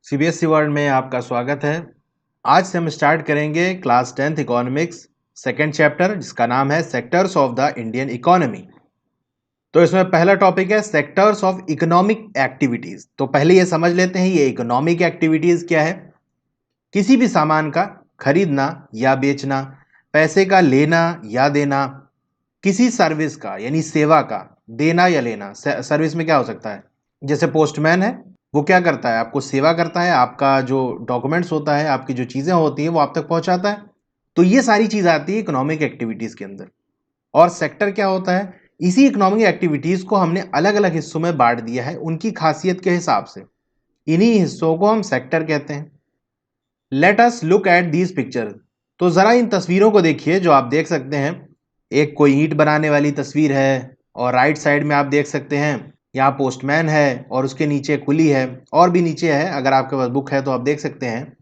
CBSE world में आपका स्वागत है। आज से हम स्टार्ट करेंगे class 10th economics second chapter, जिसका नाम है sectors of the Indian economy. तो इसमें पहला टॉपिक है सेक्टर्स ऑफ इकोनॉमिक एक्टिविटीज। तो पहले ये समझ लेते हैं ये इकोनॉमिक एक्टिविटीज क्या है। किसी भी सामान का खरीदना या बेचना, पैसे का लेना या देना, किसी सर्विस का यानी सेवा का देना या लेना। सर्विस में क्या हो सकता है, जैसे पोस्टमैन है, वो क्या करता है, आपको सेवा करता है, आपका जो डॉक्यूमेंट्स होता है, आपकी जो चीज़ें होती हैं वो आप तक पहुंचाता है। तो ये सारी चीज़ आती है इकोनॉमिक एक्टिविटीज़ के अंदर। और सेक्टर क्या होता है, इसी इकोनॉमिक एक्टिविटीज़ को हमने अलग अलग हिस्सों में बांट दिया है उनकी खासियत के हिसाब से। इन्हीं हिस्सों को हम सेक्टर कहते हैं। Let us look at these picture. तो ज़रा इन तस्वीरों को देखिए जो आप देख सकते हैं। एक कोई ईंट बनाने वाली तस्वीर है, और राइट साइड में आप देख सकते हैं यहाँ पोस्टमैन है, और उसके नीचे कुली है, और भी नीचे है। अगर आपके पास बुक है तो आप देख सकते हैं।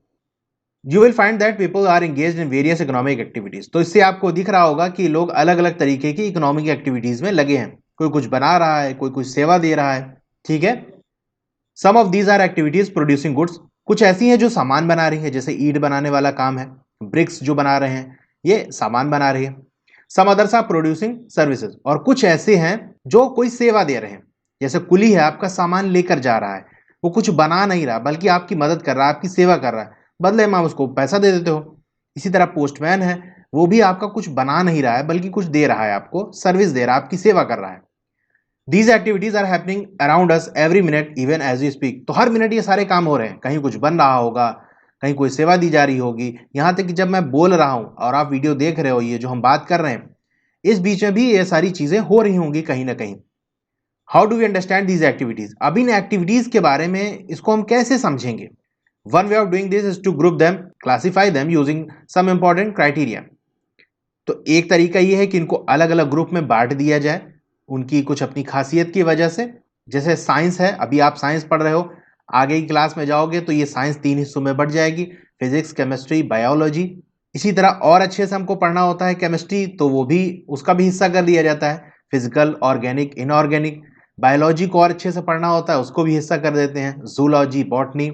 You will find that people are engaged in various economic activities. तो इससे आपको दिख रहा होगा कि लोग अलग अलग तरीके की इकोनॉमिक एक्टिविटीज में लगे हैं। कोई कुछ बना रहा है, कोई कुछ सेवा दे रहा है। ठीक है। Some of these are activities producing goods. कुछ ऐसी हैं जो सामान बना रही है, जैसे ईंट बनाने वाला काम है, ब्रिक्स जो बना रहे हैं ये सामान बना रही है। Some others are producing services. और कुछ ऐसे हैं जो कोई सेवा दे रहे हैं, जैसे कुली है, आपका सामान लेकर जा रहा है, वो कुछ बना नहीं रहा बल्कि आपकी मदद कर रहा है, आपकी सेवा कर रहा है, बदले में आप उसको पैसा दे देते हो। इसी तरह पोस्टमैन है, वो भी आपका कुछ बना नहीं रहा है बल्कि कुछ दे रहा है, आपको सर्विस दे रहा है, आपकी सेवा कर रहा है। These activities are happening around us every minute even as you speak. तो हर मिनट ये सारे काम हो रहे हैं, कहीं कुछ बन रहा होगा, कहीं कोई सेवा दी जा रही होगी, यहाँ तक कि जब मैं बोल रहा हूँ और आप वीडियो देख रहे हो, ये जो हम बात कर रहे हैं, इस बीच में भी ये सारी चीजें हो रही होंगी कहीं ना कहीं। How do we understand these activities. अब इन एक्टिविटीज के बारे में इसको हम कैसे समझेंगे। One way of doing this is to group them, classify them using some important criteria. तो एक तरीका यह है कि इनको अलग अलग ग्रुप में बांट दिया जाए उनकी कुछ अपनी खासियत की वजह से। जैसे साइंस है, अभी आप साइंस पढ़ रहे हो, आगे की क्लास में जाओगे तो ये साइंस 3 हिस्सों में बढ़ जाएगी, फिजिक्स, केमिस्ट्री, बायोलॉजी। इसी तरह और अच्छे से हमको पढ़ना होता है केमिस्ट्री, तो वो भी उसका भी हिस्सा कर दिया जाता है, फिजिकल, ऑर्गेनिक, इनऑर्गेनिक। बायोलॉजी को और अच्छे से पढ़ना होता है, उसको भी हिस्सा कर देते हैं, जूलॉजी, बॉटनी।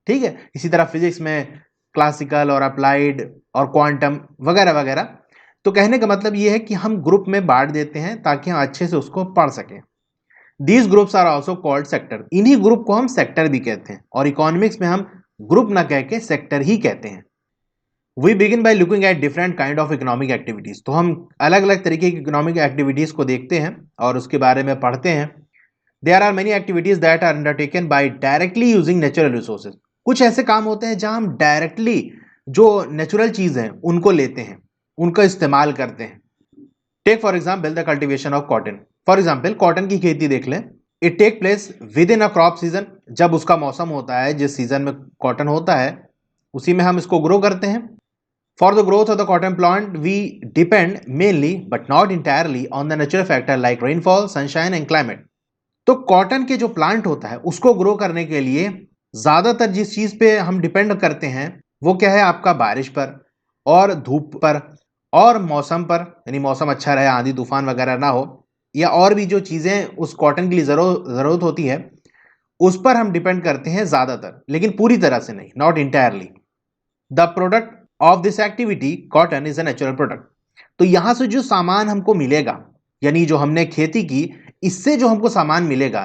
ठीक है। इसी तरह फिजिक्स में क्लासिकल और अप्लाइड और क्वांटम वगैरह वगैरह। तो कहने का मतलब यह है कि हम ग्रुप में बांट देते हैं ताकि हम अच्छे से उसको पढ़ सकें। These groups are also called sector. इन्हीं ग्रुप को हम सेक्टर भी कहते हैं, और इकोनॉमिक्स में हम ग्रुप ना कह के सेक्टर ही कहते हैं। We begin by looking at different kind of economic activities. तो हम अलग अलग तरीके की इकोनॉमिक एक्टिविटीज को देखते हैं और उसके बारे में पढ़ते हैं। There are many activities that are undertaken by directly using natural resources. कुछ ऐसे काम होते हैं जहां हम डायरेक्टली जो नेचुरल चीज है उनको लेते हैं, उनका इस्तेमाल करते हैं। Take for example the cultivation of cotton. For example cotton की खेती देख लें। It take place within a crop season. जब उसका मौसम होता है, जिस सीजन में कॉटन होता है, उसी में हम इसको ग्रो करते हैं। For the growth of the cotton plant we depend mainly but not entirely on the natural factor like rainfall, sunshine and climate. तो कॉटन के जो प्लांट होता है उसको ग्रो करने के लिए ज्यादातर जिस चीज पे हम डिपेंड करते हैं वो क्या है, आपका बारिश पर और धूप पर और मौसम पर, यानी मौसम अच्छा रहे, आंधी तूफान वगैरह ना हो, या और भी जो चीजें उस कॉटन के लिए जरूरत होती है उस पर हम डिपेंड करते हैं ज्यादातर, लेकिन पूरी तरह से नहीं, not entirely. The product of this activity cotton is a natural product. तो यहां से जो सामान हमको मिलेगा, यानी जो हमने खेती की, इससे जो हमको सामान मिलेगा,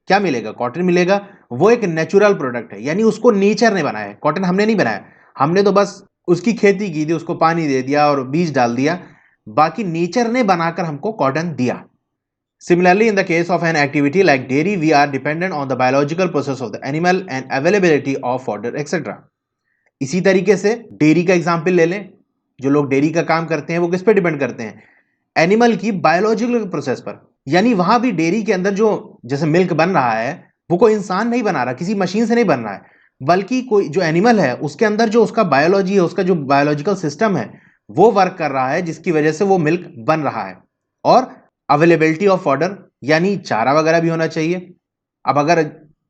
क्या मिलेगा, कॉटन मिलेगा। वो एक नेचुरल प्रोडक्ट है, यानी उसको नेचर ने बनाया है, कॉटन हमने नहीं बनाया। हमने तो बस उसकी खेती की थी, उसको पानी दे दिया और बीज डाल दिया, बाकी नेचर ने बनाकर हमको कॉटन दिया। Similarly, in the case of an activity like dairy, we are dependent on the biological process of the animal and availability of fodder, etc. इसी तरीके से डेयरी का एग्जाम्पल ले लें। जो लोग डेयरी का काम करते हैं वो किस पे डिपेंड करते हैं, एनिमल की बायोलॉजिकल प्रोसेस पर। यानी वहां भी डेयरी के अंदर जो जैसे मिल्क बन रहा है वो कोई इंसान नहीं बना रहा, किसी मशीन से नहीं बन रहा है, बल्कि कोई जो एनिमल है उसके अंदर जो उसका बायोलॉजी है, उसका जो बायोलॉजिकल सिस्टम है वो वर्क कर रहा है, जिसकी वजह से वो मिल्क बन रहा है। और अवेलेबिलिटी ऑफ फॉडर, यानी चारा वगैरह भी होना चाहिए। अब अगर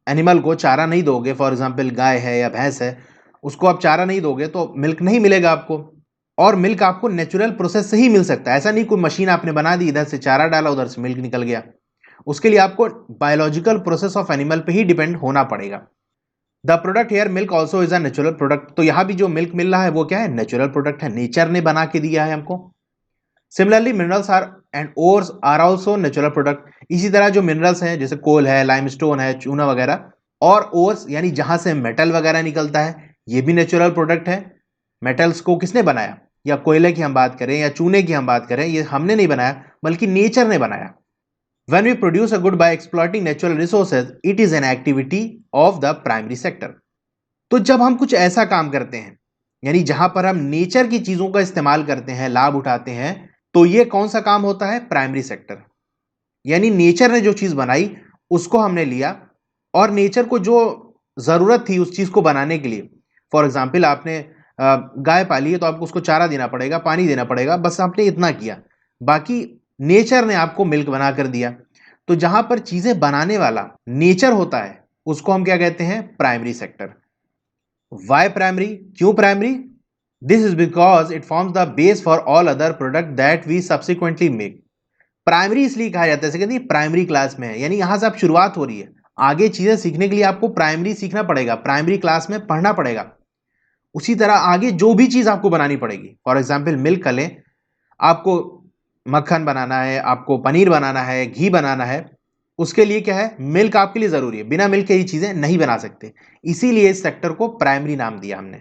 एनिमल को चारा नहीं दोगे, फॉर एग्जाम्पल गाय है या भैंस है, उसको आप चारा नहीं दोगे तो मिल्क नहीं मिलेगा आपको। और मिल्क आपको नेचुरल प्रोसेस से ही मिल सकता है, ऐसा नहीं कोई मशीन आपने बना दी, इधर से चारा डाला उधर से मिल्क निकल गया। उसके लिए आपको बायोलॉजिकल प्रोसेस ऑफ एनिमल पे ही डिपेंड होना पड़ेगा। The product here milk also is a natural product. तो यहाँ भी जो मिल्क मिल रहा है वो क्या है, नेचुरल प्रोडक्ट है, नेचर ने बना के दिया है हमको। Similarly minerals are and ores are also natural product. इसी तरह जो मिनरल्स हैं जैसे कोल है, लाइमस्टोन है, चूना वगैरह, और ओर्स यानी जहां से मेटल वगैरह निकलता है, ये भी नेचुरल प्रोडक्ट है। मेटल्स को किसने बनाया, या कोयले की हम बात करें या चूने की हम बात करें, ये हमने नहीं बनाया बल्कि नेचर ने बनाया। When we produce a good by exploiting natural resources, it is an activity of the primary sector. तो जब हम कुछ ऐसा काम करते हैं यानी जहां पर हम नेचर की चीजों का इस्तेमाल करते हैं, लाभ उठाते हैं, तो ये कौन सा काम होता है, प्राइमरी सेक्टर। यानी नेचर ने जो चीज बनाई उसको हमने लिया, और नेचर को जो जरूरत थी उस चीज को बनाने के लिए, फॉर एग्जाम्पल आपने गाय पाली है तो आपको उसको चारा देना पड़ेगा, पानी देना पड़ेगा, बस आपने इतना किया, बाकी नेचर ने आपको मिल्क बना कर दिया। तो जहां पर चीजें बनाने वाला नेचर होता है उसको हम क्या कहते हैं, प्राइमरी सेक्टर। वाई प्राइमरी, क्यों primary? This is because it forms the base for all other product that we subsequently make. Primary इसलिए कहा जाता है कि प्राइमरी क्लास में है, यानी यहां से आप शुरुआत हो रही है, आगे चीजें सीखने के लिए आपको प्राइमरी सीखना पड़ेगा, प्राइमरी क्लास में पढ़ना पड़ेगा। उसी तरह आगे जो भी चीज आपको बनानी पड़ेगी, फॉर एग्जाम्पल मिल्क का लें, आपको मक्खन बनाना है, आपको पनीर बनाना है, घी बनाना है, उसके लिए क्या है, मिल्क आपके लिए जरूरी है, बिना मिल्क के ये चीजें नहीं बना सकते, इसीलिए इस सेक्टर को प्राइमरी नाम दिया हमने।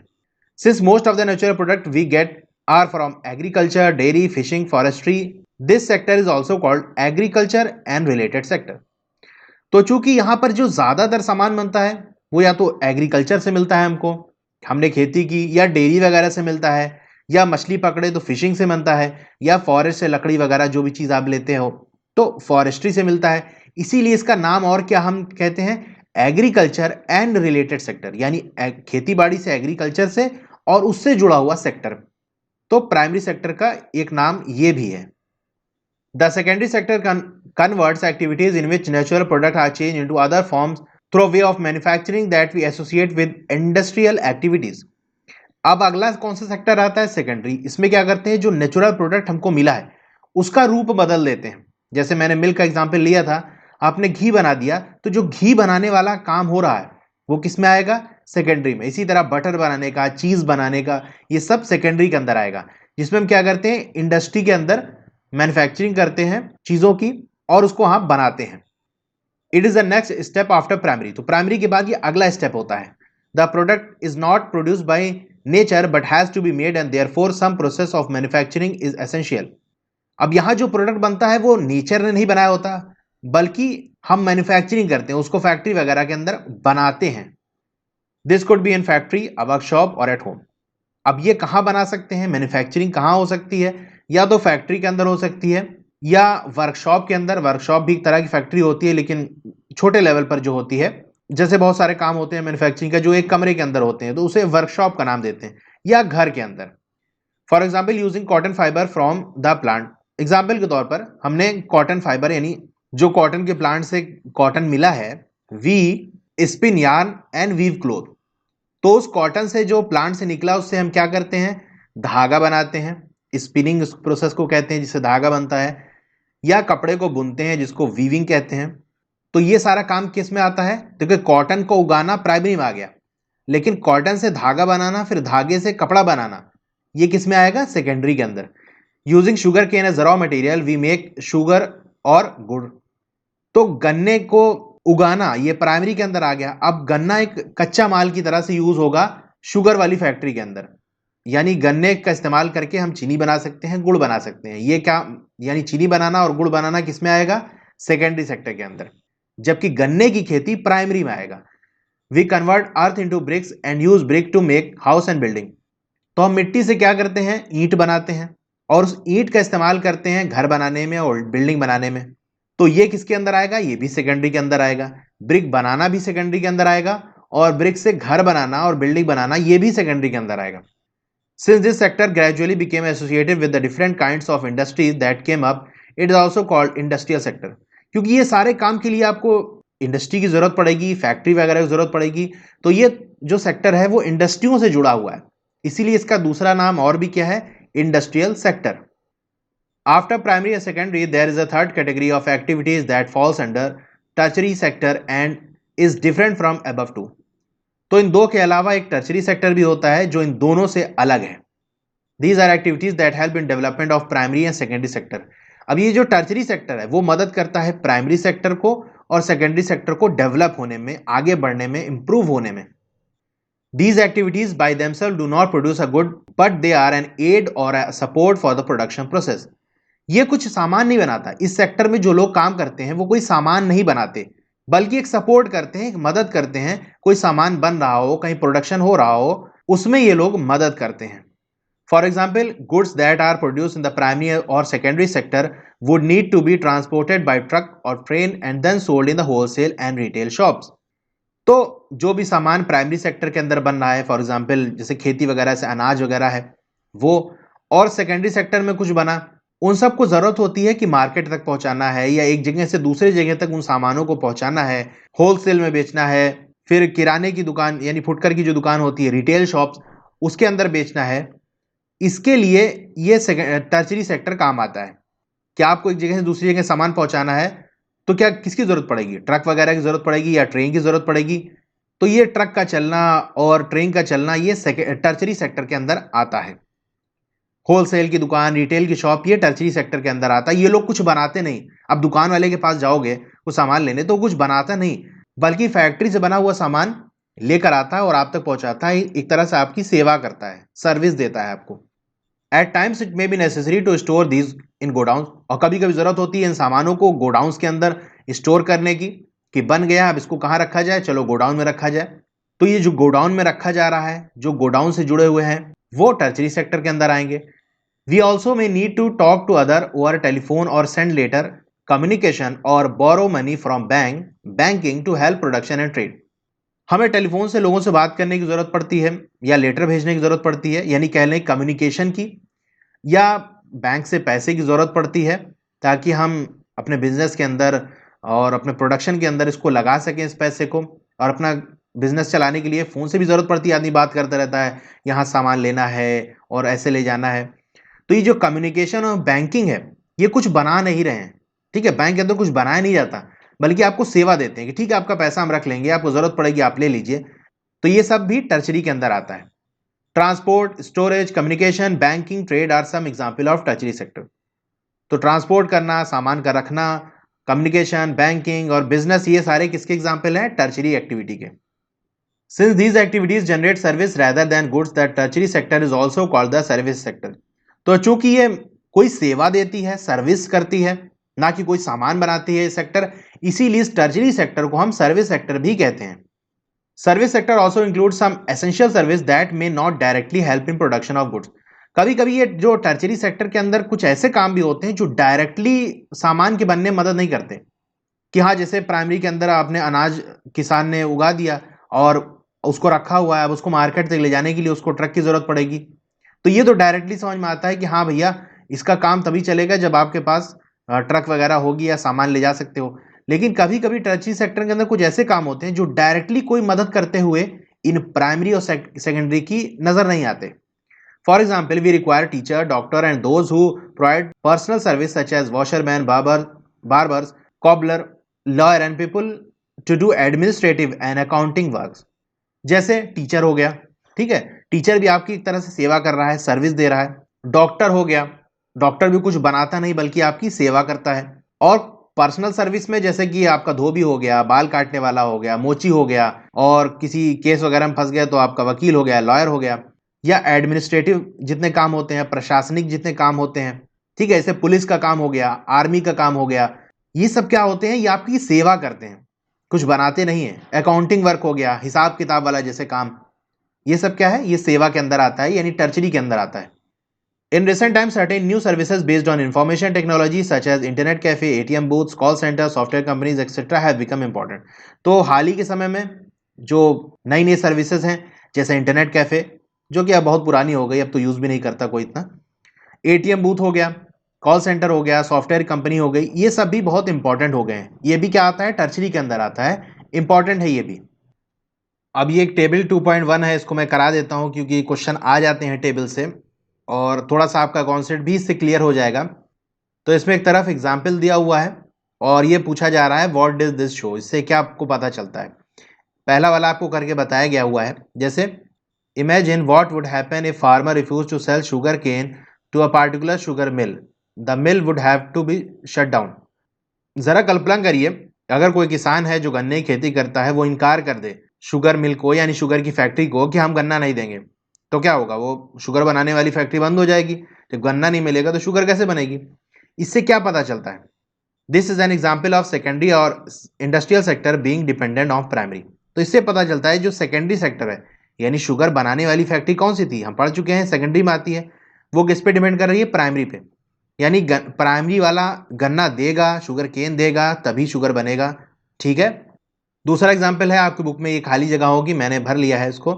Since most of the natural product we get are from agriculture, dairy, fishing, forestry, this sector is also called agriculture and related sector. तो चूंकि यहां पर जो ज्यादातर सामान बनता है वो या तो एग्रीकल्चर से मिलता है हमको, हमने खेती की, या डेयरी वगैरह से मिलता है, या मछली पकड़े तो फिशिंग से बनता है, या फॉरेस्ट से लकड़ी वगैरह जो भी चीज आप लेते हो तो फॉरेस्ट्री से मिलता है, इसीलिए इसका नाम और क्या हम कहते हैं, एग्रीकल्चर एंड रिलेटेड सेक्टर, यानी खेती बाड़ी से, एग्रीकल्चर से और उससे जुड़ा हुआ सेक्टर। तो प्राइमरी सेक्टर का एक नाम ये भी है। The secondary sector converts activities in which natural products are changed into other forms through way of manufacturing that we associate with industrial activities. अब अगला कौन सा सेक्टर आता है, सेकेंडरी। इसमें क्या करते हैं, जो नेचुरल प्रोडक्ट हमको मिला है उसका रूप बदल देते हैं। जैसे मैंने मिल्क का एग्जांपल लिया था, आपने घी बना दिया, तो जो घी बनाने वाला काम हो रहा है वो किस में आएगा, सेकेंडरी में। इसी तरह बटर बनाने का, चीज बनाने का, ये सब सेकेंडरी के अंदर आएगा, जिसमें हम क्या करते हैं, इंडस्ट्री के अंदर मैन्युफैक्चरिंग करते हैं चीजों की और उसको हम बनाते हैं। It is the next step after primary. तो प्राइमरी के बाद ये अगला स्टेप होता है। The product is not produced by nature but has to be made and therefore some process of manufacturing is essential. अब यहां जो प्रोडक्ट बनता है वो नेचर ने नहीं बनाया होता, बल्कि हम मैन्युफैक्चरिंग करते हैं, उसको फैक्ट्री वगैरह के अंदर बनाते हैं। This could be in factory, a workshop और एट होम। अब ये कहाँ बना सकते हैं, मैन्युफैक्चरिंग कहाँ हो सकती है, या तो फैक्ट्री के अंदर हो सकती है या वर्कशॉप के अंदर। वर्कशॉप भी एक तरह की फैक्ट्री होती है लेकिन छोटे लेवल पर जो होती है, जैसे बहुत सारे काम होते हैं मैन्युफैक्चरिंग का जो एक कमरे के अंदर होते हैं तो उसे वर्कशॉप का नाम देते हैं, या घर के अंदर। For example using cotton fibre from the plant. Example के तौर पर हमने कॉटन फाइबर यानी जो कॉटन के प्लांट से कॉटन मिला है, we spin yarn and weave cloth. तो उस कॉटन से जो प्लांट से निकला उससे हम क्या करते हैं, धागा बनाते हैं, स्पिनिंग उस प्रोसेस को कहते हैं जिससे धागा बनता है, या कपड़े को बुनते हैं जिसको वीविंग कहते हैं। तो ये सारा काम किस में आता है, देखिए कॉटन को उगाना प्राइमरी में आ गया, लेकिन कॉटन से धागा बनाना, फिर धागे से कपड़ा बनाना, ये किस में आएगा, सेकेंडरी के अंदर। Using sugar cane as raw material we make sugar और गुड़। तो गन्ने को उगाना ये प्राइमरी के अंदर आ गया। अब गन्ना एक कच्चा माल की तरह से यूज होगा शुगर वाली फैक्ट्री के अंदर, यानी गन्ने का इस्तेमाल करके हम चीनी बना सकते हैं, गुड़ बना सकते हैं। ये क्या, यानी चीनी बनाना और गुड़ बनाना किस में आएगा, सेकेंडरी सेक्टर के अंदर, जबकि गन्ने की खेती प्राइमरी में आएगा। We convert earth into bricks and use brick to make house and building. तो हम मिट्टी से क्या करते हैं, ईंट बनाते हैं, और उस ईंट का इस्तेमाल करते हैं घर बनाने में और बिल्डिंग बनाने में। तो ये किसके अंदर आएगा, ये भी सेकेंडरी के अंदर आएगा। ब्रिक बनाना भी सेकेंडरी के अंदर आएगा, और ब्रिक से घर बनाना और बिल्डिंग बनाना ये भी सेकेंडरी के अंदर आएगा। Since this sector gradually became associated with the different kinds of industries that came up, it is also called industrial sector। क्योंकि ये सारे काम के लिए आपको इंडस्ट्री की जरूरत पड़ेगी, फैक्ट्री वगैरह की जरूरत पड़ेगी, तो ये जो सेक्टर है वो इंडस्ट्रियों से जुड़ा हुआ है, इसीलिए इसका दूसरा नाम और भी क्या है, industrial sector. After primary and secondary, there is a third category of activities that falls under tertiary sector and is different from above two। तो इन दो के अलावा एक टर्शरी सेक्टर भी होता है जो इन दोनों से अलग है। These are activities that help in development of primary and secondary sector. अब ये जो टर्शरी सेक्टर है वो मदद करता है प्राइमरी सेक्टर को और सेकेंडरी सेक्टर को डेवलप होने में, आगे बढ़ने में, इंप्रूव होने में। These activities by themselves do not produce a good, but they are an aid or a support for the production process. ये कुछ सामान नहीं बनाता। इस सेक्टर में जो लोग काम करते हैं वो कोई सामान नहीं बनाते, बल्कि एक सपोर्ट करते हैं, एक मदद करते हैं। कोई सामान बन रहा हो, कहीं प्रोडक्शन हो रहा हो, उसमें ये लोग मदद करते हैं। For example, goods that are produce in the primary और secondary sector would need to be transported by truck और train and then sold in the wholesale and retail shops. तो जो भी सामान प्राइमरी सेक्टर के अंदर बन रहा है, फॉर एग्जांपल जैसे खेती वगैरह से अनाज वगैरह है वो, और सेकेंडरी सेक्टर में कुछ बना, उन सबको जरूरत होती है कि मार्केट तक पहुंचाना है या एक जगह से दूसरे जगह तक उन सामानों को पहुंचाना है, होलसेल में बेचना है, फिर किराने की दुकान यानी फुटकर की जो दुकान होती है, रिटेल शॉप्स, उसके अंदर बेचना है। इसके लिए ये टर्शरी सेक्टर काम आता है। क्या आपको एक जगह से दूसरी जगह सामान पहुंचाना है तो क्या किसकी जरूरत पड़ेगी? ट्रक वगैरह की जरूरत पड़ेगी या ट्रेन की जरूरत पड़ेगी? तो ये ट्रक का चलना और ट्रेन का चलना ये टर्शरी सेक्टर के अंदर आता है। होलसेल की दुकान, रिटेल की शॉप, ये टर्शरी सेक्टर के अंदर आता है। ये लोग कुछ बनाते नहीं। अब दुकान वाले के पास जाओगे वो सामान लेने तो कुछ बनाता नहीं, बल्कि फैक्ट्री से बना हुआ सामान लेकर आता है और आप तक पहुंचाता है। एक तरह से आपकी सेवा करता है, सर्विस देता है आपको। At times it may be necessary to store these in godown, और कभी कभी जरूरत होती है इन सामानों को गोडाउन के अंदर स्टोर करने की, कि बन गया अब इसको कहाँ रखा जाए, चलो गोडाउन में रखा जाए। तो ये जो गोडाउन में रखा जा रहा है, जो गोडाउन से जुड़े हुए हैं, वो टर्शरी सेक्टर के अंदर आएंगे। We also may need to talk to other over telephone और सेंड लेटर कम्युनिकेशन और borrow money from banking to help production and trade. हमें टेलीफोन से लोगों से बात करने की जरूरत पड़ती है या लेटर भेजने की जरूरत पड़ती है, यानी कह लें कम्युनिकेशन की, या बैंक से पैसे की जरूरत पड़ती है ताकि हम अपने बिजनेस के अंदर और अपने प्रोडक्शन के अंदर इसको लगा सकें, इस पैसे को। और अपना बिजनेस चलाने के लिए फोन से भी जरूरत पड़ती है, आदमी बात करता रहता है, यहाँ सामान लेना है और ऐसे ले जाना है। तो ये जो कम्युनिकेशन और बैंकिंग है, ये कुछ बना नहीं रहे हैं, ठीक है। बैंक के अंदर कुछ बनाया नहीं जाता, बल्कि आपको सेवा देते हैं कि ठीक है आपका पैसा हम रख लेंगे, आपको जरूरत पड़ेगी आप ले लीजिए। तो ये सब भी टर्शरी के अंदर आता है। Transport, storage, communication, banking, trade are some example of tertiary sector. तो ट्रांसपोर्ट करना, सामान का रखना, कम्युनिकेशन, बैंकिंग और बिजनेस, ये सारे किसके एग्जांपल हैं? टर्शरी एक्टिविटी के। Since these activities generate service rather than goods, that tertiary sector is also called the service sector. तो चूंकि ये कोई सेवा देती है, सर्विस करती है, ना कि कोई सामान बनाती है ये सेक्टर, इसीलिए इस टर्शरी सेक्टर को हम सर्विस सेक्टर भी कहते हैं। Service sector also include some essential service that may not directly help in production of goods. कभी कभी ये जो टर्शरी सेक्टर के अंदर कुछ ऐसे काम भी होते हैं जो डायरेक्टली सामान के बनने में मदद नहीं करते। कि हाँ, जैसे प्राइमरी के अंदर आपने अनाज किसान ने उगा दिया और उसको रखा हुआ है, अब उसको मार्केट तक ले जाने के लिए उसको ट्रक की जरूरत पड़ेगी। तो ये तो डायरेक्टली समझ में आता है कि हाँ भैया, इसका काम तभी चलेगा जब आपके पास ट्रक वगैरह होगी या सामान ले जा सकते हो। लेकिन कभी कभी टर्शरी सेक्टर के अंदर कुछ ऐसे काम होते हैं जो डायरेक्टली कोई मदद करते हुए इन प्राइमरी और सेकेंडरी की नजर नहीं आते। For example, we require teacher, doctor and those who provide personal service such as washerman, barbers, cobbler, lawyer and people to do administrative and accounting work. जैसे टीचर हो गया, ठीक है, टीचर भी आपकी एक तरह से सेवा कर रहा है, सर्विस दे रहा है। डॉक्टर हो गया, डॉक्टर भी कुछ बनाता नहीं बल्कि आपकी सेवा करता है। और पर्सनल सर्विस में जैसे कि आपका धोबी हो गया, बाल काटने वाला हो गया, मोची हो गया, और किसी केस वगैरह में फंस गया तो आपका वकील हो गया, लॉयर हो गया। या एडमिनिस्ट्रेटिव जितने काम होते हैं, प्रशासनिक जितने काम होते हैं, ठीक है, जैसे पुलिस का काम हो गया, आर्मी का काम हो गया, ये सब क्या होते हैं? ये आपकी सेवा करते हैं, कुछ बनाते नहीं है। अकाउंटिंग वर्क हो गया, हिसाब किताब वाला जैसे काम, ये सब क्या है? ये सेवा के अंदर आता है, यानी टर्शरी के अंदर आता है। In recent times, certain new services based on information technology such as internet cafe, ATM booths, call centers, software companies, etc. have become important. तो हाल ही के समय में जो नई नई सर्विसेज हैं, जैसे इंटरनेट कैफे, जो कि अब बहुत पुरानी हो गई, अब तो यूज भी नहीं करता कोई इतना, एटीएम बूथ हो गया, कॉल सेंटर हो गया, सॉफ्टवेयर कंपनी हो गई, ये सब भी बहुत इंपॉर्टेंट हो गए हैं। ये भी क्या आता है? टर्शरी के अंदर आता है, इंपॉर्टेंट है ये भी। अब ये एक टेबल 2.1 है, इसको मैं करा देता हूँ क्योंकि क्वेश्चन आ जाते हैं टेबल से और थोड़ा सा आपका कॉन्सेप्ट भी इससे क्लियर हो जाएगा। तो इसमें एक तरफ एग्जाम्पल दिया हुआ है और ये पूछा जा रहा है व्हाट डज दिस शो, इससे क्या आपको पता चलता है। पहला वाला आपको करके बताया गया हुआ है। जैसे imagine what would happen if farmer refuse to sell sugar cane to a particular sugar mill, the mill would have to be shut down. जरा कल्पना करिए, अगर कोई किसान है जो गन्ने की खेती करता है, वो इनकार कर दे शुगर मिल को यानी शुगर की फैक्ट्री को कि हम गन्ना नहीं देंगे, तो क्या होगा? वो शुगर बनाने वाली फैक्ट्री बंद हो जाएगी। जब गन्ना नहीं मिलेगा तो शुगर कैसे बनेगी? इससे क्या पता चलता है? This is an example of secondary और industrial sector being dependent of primary. तो इससे पता चलता है जो सेकेंडरी सेक्टर है यानी शुगर बनाने वाली फैक्ट्री कौन सी थी, हम पढ़ चुके हैं सेकेंडरी में आती है, वो किस पे डिपेंड कर रही है? प्राइमरी पे। यानी प्राइमरी वाला गन्ना देगा, शुगर केन देगा, तभी शुगर बनेगा। ठीक है। दूसरा एग्जाम्पल है, आपकी बुक में ये खाली जगह होगी, मैंने भर लिया है इसको।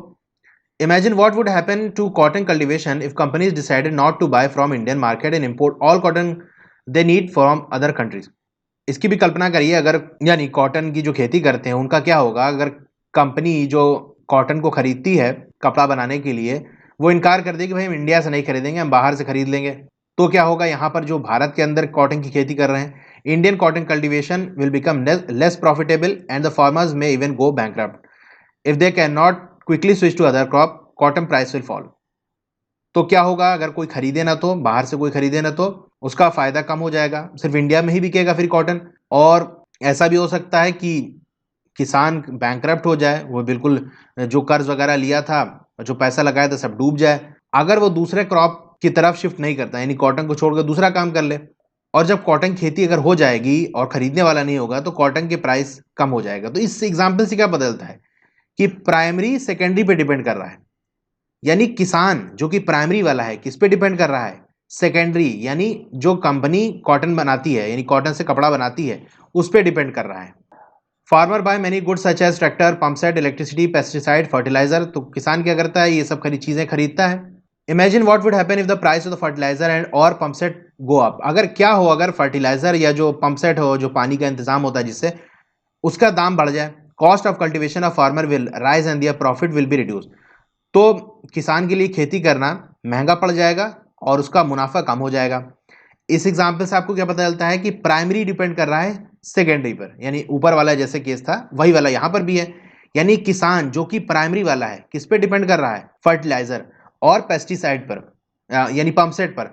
Imagine what would happen to cotton cultivation if companies decided not to buy from Indian market and import all cotton they need from other countries. इसकी भी कल्पना करिए, अगर यानी कॉटन की जो खेती करते हैं उनका क्या होगा अगर कंपनी जो कॉटन को खरीदती है कपड़ा बनाने के लिए, वो इनकार कर दे कि भाई हम इंडिया से नहीं खरीदेंगे, हम बाहर से खरीद लेंगे। तो क्या होगा? यहाँ पर जो भारत के अंदर कॉटन की खेती कर रहे हैं, Indian cotton cultivation will become less profitable and the farmers may even go bankrupt if they can not quickly switch to other crop, cotton price will fall. तो क्या होगा? अगर कोई खरीदे ना, तो बाहर से कोई खरीदे ना, तो उसका फायदा कम हो जाएगा, सिर्फ इंडिया में ही बिकेगा फिर कॉटन। और ऐसा भी हो सकता है कि किसान बैंकरप्ट हो जाए, वो बिल्कुल जो कर्ज वगैरह लिया था, जो पैसा लगाया था, सब डूब जाए, अगर वो दूसरे क्रॉप की तरफ शिफ्ट नहीं करता, यानी कॉटन को छोड़कर दूसरा काम कर ले। और जब कॉटन खेती अगर हो जाएगी और खरीदने वाला नहीं होगा तो कॉटन के प्राइस कम हो जाएगा। तो इस एग्जाम्पल से क्या बदलता है कि प्राइमरी सेकेंडरी पे डिपेंड कर रहा है, यानी किसान जो कि प्राइमरी वाला है किस पे डिपेंड कर रहा है? सेकेंडरी, यानी जो कंपनी कॉटन बनाती है यानी कॉटन से कपड़ा बनाती है उस पे डिपेंड कर रहा है। Farmer buy many goods such as tractor, pump set, electricity, pesticide, fertilizer. तो किसान क्या करता है? ये सब चीजें खरीदता है। Imagine what would happen if the price of the fertilizer and और पंप सेट गो अप। अगर क्या हो, अगर फर्टिलाइजर या जो पंप सेट हो, जो पानी का इंतजाम होता है जिससे, उसका दाम बढ़ जाए, cost of cultivation of farmer will rise and their profit will be reduce. तो किसान के लिए खेती करना महंगा पड़ जाएगा और उसका मुनाफा कम हो जाएगा। इस एग्जाम्पल से आपको क्या पता चलता है कि प्राइमरी डिपेंड कर रहा है सेकेंडरी पर, यानी ऊपर वाला जैसे केस था वही वाला यहाँ पर भी है। यानी किसान जो कि प्राइमरी वाला है किस पे डिपेंड कर रहा है? फर्टिलाइजर और पेस्टिसाइड पर, यानी पंप सेट पर।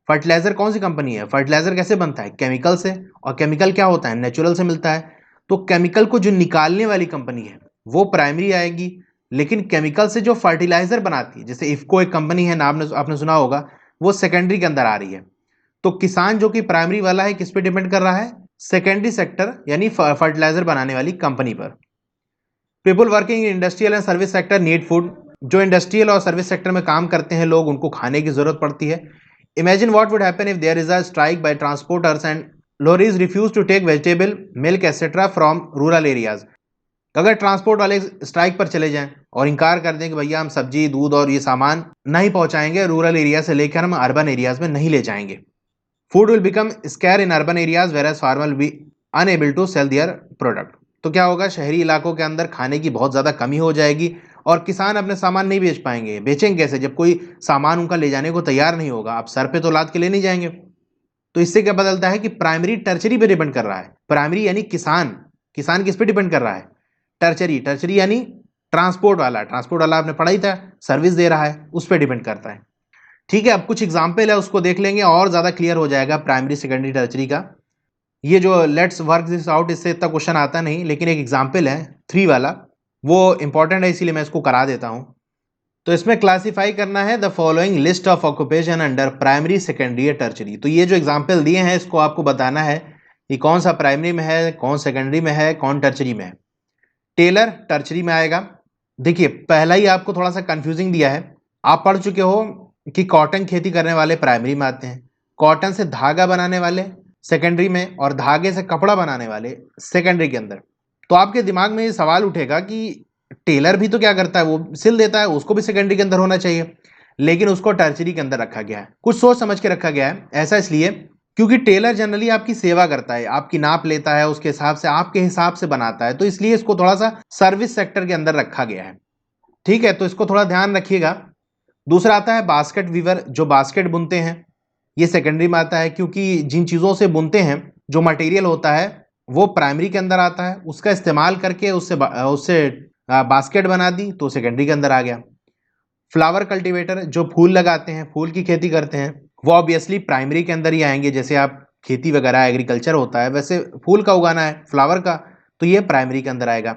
फर्टिलाइजर कौन सी कंपनी है? फर्टिलाइजर कैसे बनता है? केमिकल से। और केमिकल क्या होता है? नेचुरल से मिलता है। तो केमिकल को जो निकालने वाली कंपनी है वो प्राइमरी आएगी, लेकिन केमिकल से जो फर्टिलाइजर बनाती है, जैसे इफको एक कंपनी है, नाम आपने सुना होगा, वो सेकेंडरी के अंदर आ रही है। तो किसान जो कि प्राइमरी वाला है किस पे डिपेंड कर रहा है? सेकेंडरी सेक्टर यानी फर्टिलाइजर बनाने वाली कंपनी पर। People working in industrial and service sector need food. जो इंडस्ट्रियल और सर्विस सेक्टर में काम करते हैं लोग, उनको खाने की जरूरत पड़ती है। Imagine what would happen if there is a strike by transporters and lorries refuse to take vegetable, milk etcetera from rural areas. अगर ट्रांसपोर्ट वाले स्ट्राइक पर चले जाएं और इनकार कर दें कि भैया हम सब्जी, दूध और ये सामान नहीं पहुंचाएंगे, रूरल एरिया से लेकर हम अर्बन एरियाज में नहीं ले जाएंगे। Food will become scarce in urban areas whereas farmer will be unable to sell their product. तो क्या होगा? शहरी इलाकों के अंदर खाने की बहुत ज़्यादा कमी हो जाएगी और किसान अपने सामान नहीं बेच पाएंगे। बेचेंगे कैसे जब कोई सामान उनका ले जाने को तैयार नहीं होगा? आप सर पे तो लाद के ले नहीं जाएंगे। तो इससे क्या बदलता है कि प्राइमरी टर्चरी पे डिपेंड कर रहा है। प्राइमरी यानी किसान, किसान किस पे डिपेंड कर रहा है? टर्चरी, टर्चरी यानी ट्रांसपोर्ट वाला, ट्रांसपोर्ट वाला आपने पढ़ा ही था, सर्विस दे रहा है, उस पर डिपेंड करता है। ठीक है, अब कुछ एग्जाम्पल है उसको देख लेंगे और ज़्यादा क्लियर हो जाएगा प्राइमरी सेकेंडरी टर्चरी का। ये जो लेट्स वर्क दिस आउट, इससे इतना क्वेश्चन आता नहीं, लेकिन एक एग्जाम्पल है 3 वाला, वो इंपॉर्टेंट है इसीलिए मैं इसको करा देता हूँ। तो इसमें क्लासिफाई करना है the following list of occupation under primary, secondary या टर्चरी। तो ये जो एग्जाम्पल दिए हैं इसको आपको बताना है कि कौन सा प्राइमरी में है, कौन सेकेंडरी में है, कौन टर्चरी में है। टेलर टर्चरी में आएगा। देखिए पहला ही आपको थोड़ा सा कंफ्यूजिंग दिया है, आप पढ़ चुके हो कि कॉटन खेती करने वाले प्राइमरी में आते हैं, कॉटन से धागा बनाने वाले सेकेंडरी में, और धागे से कपड़ा बनाने वाले सेकेंडरी के अंदर। तो आपके दिमाग में ये सवाल उठेगा कि टेलर भी तो क्या करता है, वो सिल देता है, उसको भी सेकेंडरी के अंदर होना चाहिए, लेकिन उसको टर्चरी के अंदर रखा गया है। कुछ सोच समझ के रखा गया है, ऐसा इसलिए क्योंकि टेलर जनरली आपकी सेवा करता है, आपकी नाप लेता है, उसके हिसाब से आपके हिसाब से बनाता है, तो इसलिए इसको थोड़ा सा सर्विस सेक्टर के अंदर रखा गया है। ठीक है, तो इसको थोड़ा ध्यान रखिएगा। दूसरा आता है बास्केट वीवर, जो बास्केट बुनते हैं, ये सेकेंडरी में आता है, क्योंकि जिन चीज़ों से बुनते हैं जो मटेरियल होता है वो प्राइमरी के अंदर आता है, उसका इस्तेमाल करके उससे बास्केट बना दी तो सेकेंडरी के अंदर आ गया। फ्लावर कल्टीवेटर जो फूल लगाते हैं, फूल की खेती करते हैं, वो ऑब्वियसली प्राइमरी के अंदर ही आएंगे। जैसे आप खेती वगैरह एग्रीकल्चर होता है, वैसे फूल का उगाना है, फ्लावर का, तो ये प्राइमरी के अंदर आएगा।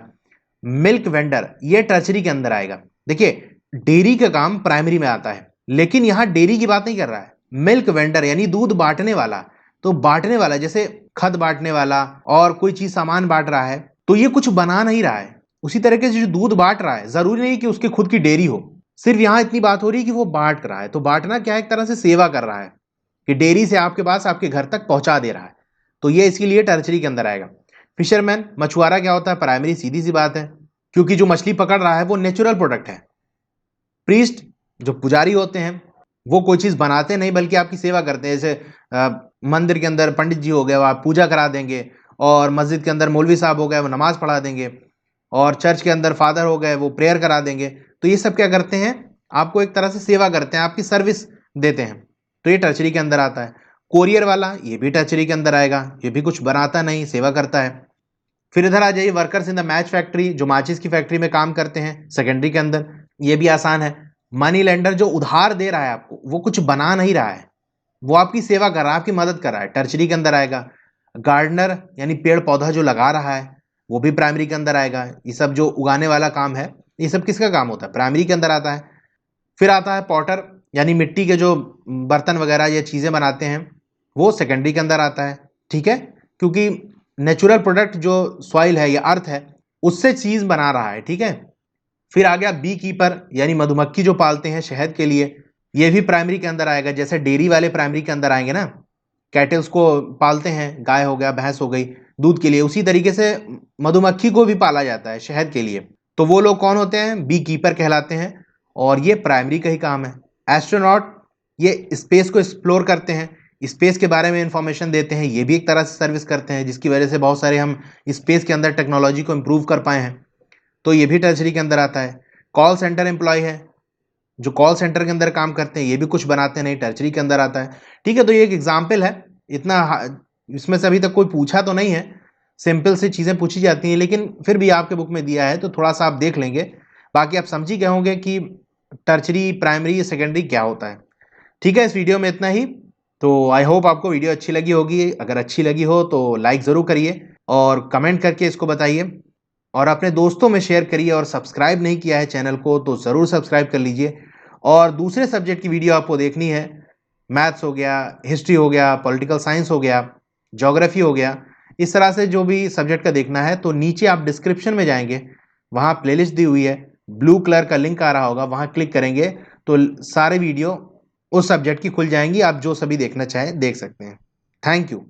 मिल्क वेंडर ये टर्चरी के अंदर आएगा। देखिए, डेयरी का काम प्राइमरी में आता है, लेकिन यहां डेयरी की बात नहीं कर रहा है। मिल्क वेंडर यानी दूध बांटने वाला, तो बांटने वाला जैसे खद बांटने वाला और कोई चीज सामान बांट रहा है, तो ये कुछ बना नहीं रहा है। उसी तरीके से जो दूध बांट रहा है, जरूरी नहीं कि उसकी खुद की डेयरी हो, सिर्फ यहां इतनी बात हो रही है कि वो बांट रहा है। तो बांटना क्या है, एक तरह से सेवा कर रहा है कि डेयरी से आपके पास आपके घर तक पहुंचा दे रहा है, तो ये इसके लिए टर्चरी के अंदर आएगा। फिशरमैन मछुआरा क्या होता है, प्राइमरी, सीधी सी बात है, क्योंकि जो मछली पकड़ रहा है वो नेचुरल प्रोडक्ट है। प्रीस्ट जो पुजारी होते हैं, वो कोई चीज बनाते नहीं बल्कि आपकी सेवा करते हैं। जैसे मंदिर के अंदर पंडित जी हो गए, वो आप पूजा करा देंगे, और मस्जिद के अंदर मौलवी साहब हो गए, वो नमाज पढ़ा देंगे, और चर्च के अंदर फादर हो गए, वो प्रेयर करा देंगे। तो ये सब क्या करते हैं, आपको एक तरह से सेवा करते हैं, आपकी सर्विस देते हैं, तो ये टर्चरी के अंदर आता है। कोरियर वाला ये भी टर्चरी के अंदर आएगा, ये भी कुछ बनाता नहीं, सेवा करता है। फिर इधर आ जाइए, workers in the match factory, जो माचिस की फैक्ट्री में काम करते हैं, सेकेंडरी के अंदर, ये भी आसान है। मनी लेंडर जो उधार दे रहा है आपको, वो कुछ बना नहीं रहा है, वो आपकी सेवा कर रहा है, आपकी मदद कर रहा है, टर्चरी के अंदर आएगा। गार्डनर यानी पेड़ पौधा जो लगा रहा है, वो भी प्राइमरी के अंदर आएगा। ये सब जो उगाने वाला काम है, ये सब किसका काम होता है, प्राइमरी के अंदर आता है। फिर आता है पॉटर, यानी मिट्टी के जो बर्तन वगैरह ये चीजें बनाते हैं, वो सेकेंडरी के अंदर आता है। ठीक है, क्योंकि नेचुरल प्रोडक्ट जो सॉइल है या अर्थ है, उससे चीज बना रहा है। ठीक है। फिर आ गया बी कीपर, यानी मधुमक्खी जो पालते हैं शहद के लिए, ये भी प्राइमरी के अंदर आएगा। जैसे डेयरी वाले प्राइमरी के अंदर आएंगे ना, कैटल्स को पालते हैं, गाय हो गया, भैंस हो गई, दूध के लिए, उसी तरीके से मधुमक्खी को भी पाला जाता है शहद के लिए। तो वो लोग कौन होते हैं, बी कीपर कहलाते हैं, और ये प्राइमरी का ही काम है। एस्ट्रोनॉट ये स्पेस को एक्सप्लोर करते हैं, स्पेस के बारे में इंफॉर्मेशन देते हैं, ये भी एक तरह से सर्विस करते हैं, जिसकी वजह से बहुत सारे हम स्पेस के अंदर टेक्नोलॉजी को इम्प्रूव कर पाए हैं, तो ये भी टर्चरी के अंदर आता है। कॉल सेंटर एम्प्लॉय है, जो कॉल सेंटर के अंदर काम करते हैं, ये भी कुछ बनाते नहीं, टर्चरी के अंदर आता है। ठीक है, तो ये एक एग्जाम्पल है, इतना इसमें से अभी तक कोई पूछा तो नहीं है, सिंपल सी चीज़ें पूछी जाती हैं, लेकिन फिर भी आपके बुक में दिया है तो थोड़ा सा आप देख लेंगे, बाकी आप समझ ही गए होंगे कि टर्चरी, प्राइमरी, सेकेंडरी क्या होता है। ठीक है, इस वीडियो में इतना ही। तो आई होप आपको वीडियो अच्छी लगी होगी, अगर अच्छी लगी हो तो लाइक ज़रूर करिए और कमेंट करके इसको बताइए, और अपने दोस्तों में शेयर करिए, और सब्सक्राइब नहीं किया है चैनल को तो ज़रूर सब्सक्राइब कर लीजिए। और दूसरे सब्जेक्ट की वीडियो आपको देखनी है, मैथ्स हो गया, हिस्ट्री हो गया, पॉलिटिकल साइंस हो गया, ज्योग्राफी हो गया, इस तरह से जो भी सब्जेक्ट का देखना है, तो नीचे आप डिस्क्रिप्शन में जाएंगे, वहाँ प्लेलिस्ट दी हुई है, ब्लू कलर का लिंक आ रहा होगा, वहाँ क्लिक करेंगे तो सारे वीडियो उस सब्जेक्ट की खुल जाएंगी, आप जो सभी देखना चाहें देख सकते हैं। Thank you.